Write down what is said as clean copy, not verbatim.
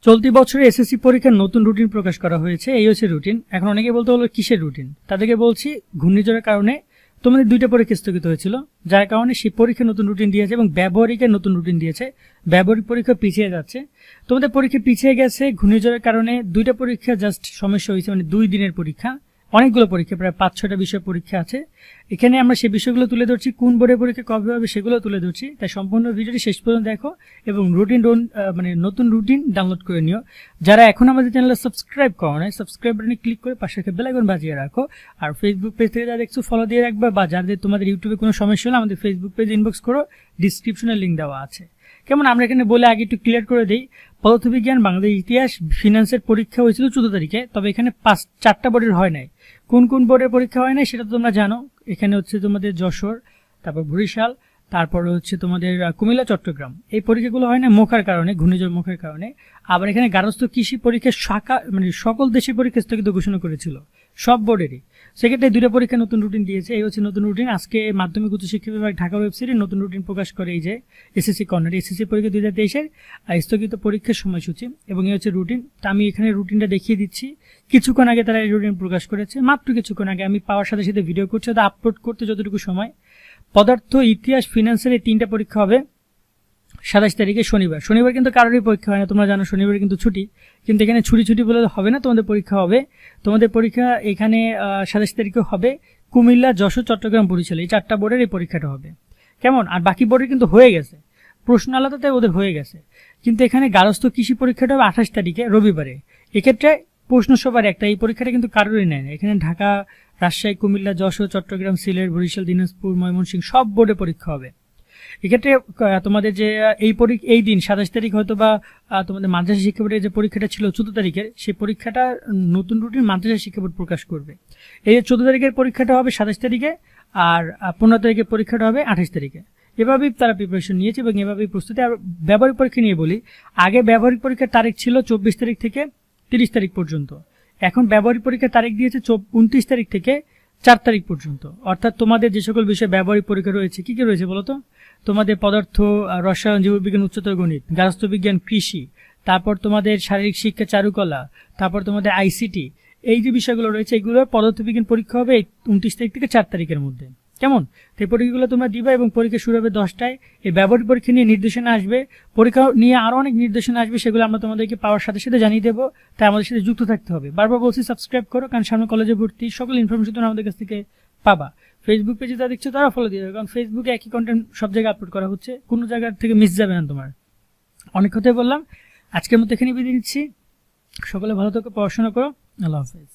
চলতি বছরে এসএসসি পরীক্ষার নতুন রুটিন প্রকাশ করা হয়েছে। এই হচ্ছে রুটিন। এখন অনেকে বলতে হলো কিসের রুটিন, তাদেরকে বলছি ঘূর্ণিঝড়ের কারণে তোমাদের দুইটা পরীক্ষা স্থগিত হয়েছিল, যার কারণে সেই পরীক্ষা নতুন রুটিন দিয়েছে এবং ব্যবহারিকের নতুন রুটিন দিয়েছে। ব্যবহারিক পরীক্ষা পিছিয়ে যাচ্ছে, তোমাদের পরীক্ষা পিছিয়ে গেছে ঘূর্ণিঝড়ের কারণে। দুইটা পরীক্ষা জাস্ট সমস্যা হয়েছে, মানে 2 দিনের পরীক্ষা, অনেকগুলো পরীক্ষা, প্রায় 5-6টা বিষয় পরীক্ষা আছে। এখানে আমরা সেই বিষয়গুলো তুলে ধরছি, কোন বোর্ডের পরীক্ষা কবে হবে সেগুলো তুলে ধরছি। তাই সম্পূর্ণ ভিডিওটি শেষ পর্যন্ত দেখো এবং নতুন রুটিন ডাউনলোড করে নিও। যারা এখন আমাদের চ্যানেলে সাবস্ক্রাইব করো না, সাবস্ক্রাইব বাটনে ক্লিক করে পাশে বেল আইকন বাজিয়ে রাখো। আর ফেসবুক পেজ থেকে যারা দেখছো ফলো দিয়ে রাখবা, বা যাদের তোমাদের ইউটিউবে কোনো সমস্যা হলে আমাদের ফেসবুক পেজ ইনবক্স করো, ডিসক্রিপশনে লিঙ্ক দেওয়া আছে। কেমন, আমরা এখানে বলে আগে একটু ক্লিয়ার করে দিই। পদার্থবিজ্ঞান, বাংলাদেশ ইতিহাস, ফিনান্সের পরীক্ষা হয়েছিল 14 তারিখে, তবে এখানে 4টা বোর্ডের হয় নাই। কোন কোন বোর্ডের পরীক্ষা হয় নাই সেটা তো তোমরা জানো। এখানে হচ্ছে তোমাদের যশোর, তারপর বরিশাল, তারপর হচ্ছে তোমাদের কুমিল্লা, চট্টগ্রাম। এই পরীক্ষাগুলো হয় না মুখার কারণে, ঘূর্ণিঝড় মুখার কারণে। আবার এখানে গার্হস্থ্য কৃষি পরীক্ষা সকল দেশের পরীক্ষা স্থগিত ঘোষণা করেছিল, সব বোর্ডেরই। সেক্ষেত্রে 2টা পরীক্ষা নতুন রুটিন দিয়েছে। এই হচ্ছে নতুন রুটিন। আজকে মাধ্যমিক উচ্চ শিক্ষা বিভাগ ঢাকা ওয়েবসাইটে নতুন রুটিন প্রকাশ করে, এই যে এসএসসি কর্নার, এসএসসি পরীক্ষা 2023-এর স্থগিত পরীক্ষার সময়সূচি, এবং এই হচ্ছে রুটিন। তা আমি এখানে রুটিনটা দেখিয়ে দিচ্ছি। কিছুক্ষণ আগে তারা এই রুটিন প্রকাশ করেছে, মাত্র কিছুক্ষণ আগে। আমি পাওয়ার সাথে সাথে ভিডিও করছি, ওটা আপলোড করতে যতটুকু সময়। পদার্থ, ইতিহাস, ফিনান্সের এই 3টা পরীক্ষা হবে 27 তারিখে শনিবার কিন্তু কারোরই পরীক্ষা হয় না, তোমরা জানো ছুটি কিন্তু ছুটি। কিন্তু এখানে ছুটি বলে হবে না, তোমাদের পরীক্ষা হবে। তোমাদের পরীক্ষা এখানে 27 তারিখে হবে কুমিল্লা, যশোর, চট্টগ্রাম, বরিশাল, এই 4টা বোর্ডের এই পরীক্ষাটা হবে। কেমন, আর বাকি বোর্ডের কিন্তু হয়ে গেছে, প্রশ্ন আলাদাতে ওদের হয়ে গেছে। কিন্তু এখানে গার্হস্থ্য কৃষি পরীক্ষাটা হবে 28 তারিখে রবিবারে। এক্ষেত্রে প্রশ্ন সবার একটা, এই পরীক্ষাটা কিন্তু কারোরই নেয় না। এখানে ঢাকা, রাজশাহী, কুমিল্লা, যশোর, চট্টগ্রাম, সিলেট, বরিশাল, দিনাজপুর, ময়মনসিংহ সব বোর্ডে পরীক্ষা হবে। এক্ষেত্রে তোমাদের যে এই দিন 27 তারিখ হয়তো বা তোমাদের মাদ্রাসা শিক্ষা বোর্ডের যে পরীক্ষাটা ছিল 14 তারিখের, সেই পরীক্ষাটা নতুন রুটিন মাদ্রাসা শিক্ষা বোর্ড প্রকাশ করবে। এই 14 তারিখের পরীক্ষাটা হবে 27 তারিখে, আর 15 তারিখের পরীক্ষাটা হবে 28 তারিখে। এভাবেই তারা প্রিপারেশন নিয়েছে এবং এভাবেই প্রস্তুতি। আর ব্যবহারিক পরীক্ষা নিয়ে বলি, আগে ব্যবহারিক পরীক্ষার তারিখ ছিল 24 তারিখ থেকে 30 তারিখ পর্যন্ত। এখন ব্যবহারিক পরীক্ষার তারিখ দিয়েছে 29 তারিখ থেকে 4 তারিখ পর্যন্ত। অর্থাৎ তোমাদের যে সকল বিষয়ে ব্যবহারিক পরীক্ষা রয়েছে, কি কি রয়েছে বলো তো? তোমাদের পদার্থ, রসায়ন, জীববিজ্ঞান, উচ্চতর গণিত, গার্হস্থ্য বিজ্ঞান, কৃষি, তারপর তোমাদের শারীরিক শিক্ষা, চারুকলা, তারপর তোমাদের আইসিটি, এই যে বিষয়গুলো রয়েছে, এগুলোর পদার্থবিজ্ঞান পরীক্ষা হবে 29 তারিখ থেকে 4 তারিখের মধ্যে। কেমন, এই পরীক্ষাগুলো তোমরা দিবা এবং পরীক্ষা শুরু হবে 10টায়। এই ব্যবহারিক পরীক্ষা নিয়ে নির্দেশনা আসবে, পরীক্ষা নিয়ে আরও অনেক নির্দেশনা আসবে, সেগুলো আমরা তোমাদেরকে পাওয়ার সাথে সাথে জানিয়ে দেবো। তাই আমাদের সাথে যুক্ত থাকতে হবে। বারবার বলছি সাবস্ক্রাইব করো, কারণ সামনে কলেজে ভর্তি সকল ইনফরমেশন তোমরা আমাদের কাছ থেকে পাবা। ফেসবুক পেজে যা দেখছো তারা ফলো দিয়ে দেবে, কারণ ফেসবুকে একই কন্টেন্ট সব জায়গায় আপলোড করা হচ্ছে, কোনো জায়গা থেকে মিস যাবে না তোমার। অনেক কথাই বললাম, আজকের মতো এখানে বিদায় নিচ্ছি। সকলে ভালো থাকো, পড়াশোনা করো। আল্লাহ হাফেজ।